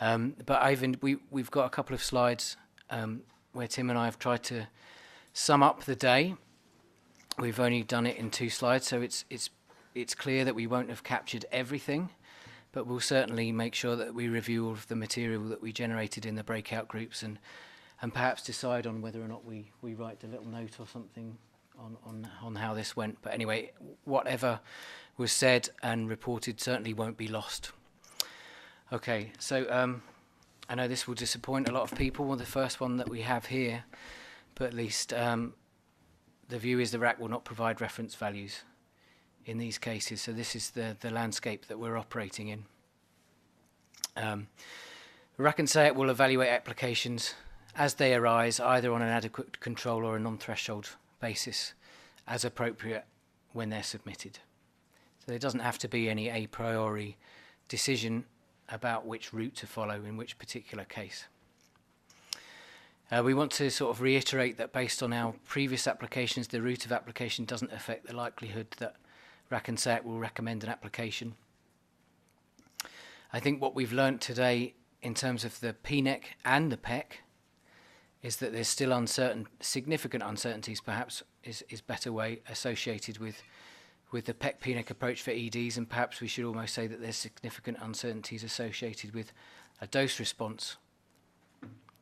But Ivan, we've got a couple of slides where Tim and I have tried to sum up the day. We've only done it in 2 slides, so it's clear that we won't have captured everything, but we'll certainly make sure that we review all of the material that we generated in the breakout groups and perhaps decide on whether or not we write a little note or something on how this went. But anyway, whatever was said and reported certainly won't be lost. Okay, so I know this will disappoint a lot of people, the first one that we have here, but at least the view is the RAC will not provide reference values in these cases. So this is the landscape that we're operating in. RAC and SAEC will evaluate applications as they arise, either on an adequate control or a non-threshold basis, as appropriate when they're submitted. So there doesn't have to be any a priori decision about which route to follow in which particular case. We want to sort of reiterate that based on our previous applications, the route of application doesn't affect the likelihood that RAC and SAEC will recommend an application. I think what we've learnt today in terms of the PNEC and the PEC is that there's still significant uncertainties perhaps is better way associated with the PEC-PNEC approach for EDs, and perhaps we should almost say that there's significant uncertainties associated with a dose response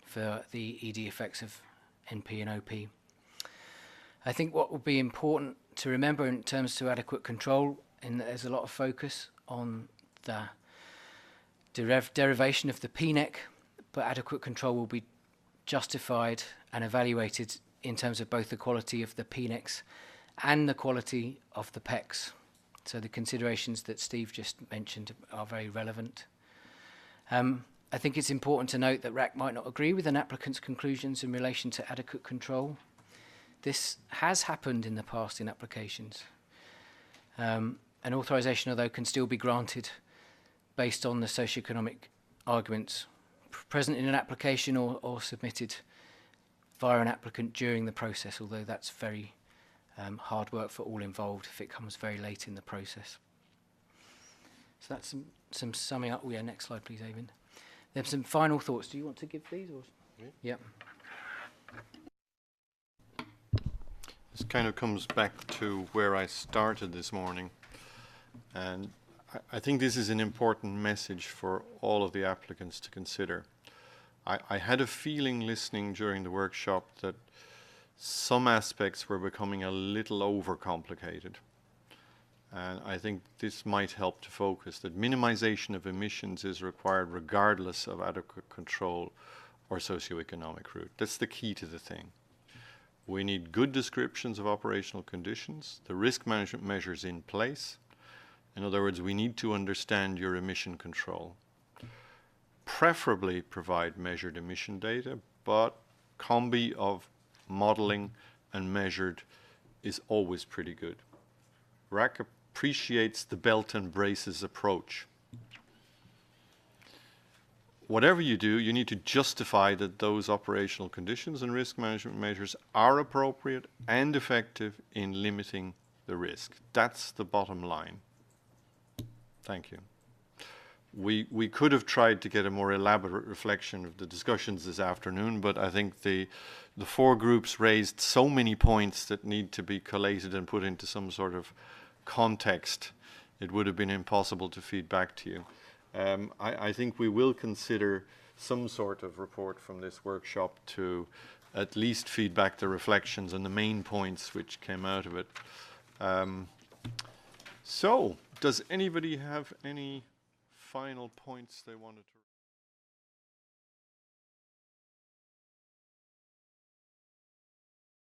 for the ED effects of NP and OP. I think what will be important to remember in terms to adequate control, in that there's a lot of focus on the derivation of the PNEC, but adequate control will be justified and evaluated in terms of both the quality of the PNECs and the quality of the PECs. So the considerations that Steve just mentioned are very relevant. I think it's important to note that RAC might not agree with an applicant's conclusions in relation to adequate control. This has happened in the past in applications. An authorization, although, can still be granted based on the socioeconomic arguments present in an application or submitted via an applicant during the process, although that's very hard work for all involved if it comes very late in the process. So that's some summing up. Yeah, next slide, please, Avin. There's some final thoughts. Do you want to give these? Or? Yeah. This kind of comes back to where I started this morning. And I think this is an important message for all of the applicants to consider. I had a feeling listening during the workshop that some aspects were becoming a little overcomplicated. And I think this might help to focus that minimization of emissions is required regardless of adequate control or socioeconomic route. That's the key to the thing. We need good descriptions of operational conditions, the risk management measures in place. In other words, we need to understand your emission control. Preferably provide measured emission data, but combi of modeling and measured is always pretty good. RAC appreciates the belt and braces approach. Whatever you do, you need to justify that those operational conditions and risk management measures are appropriate and effective in limiting the risk. That's the bottom line. Thank you. We could have tried to get a more elaborate reflection of the discussions this afternoon, but I think the 4 groups raised so many points that need to be collated and put into some sort of context. It would have been impossible to feed back to you. I think we will consider some sort of report from this workshop to at least feed back the reflections and the main points which came out of it. So, does anybody have any final points they wanted to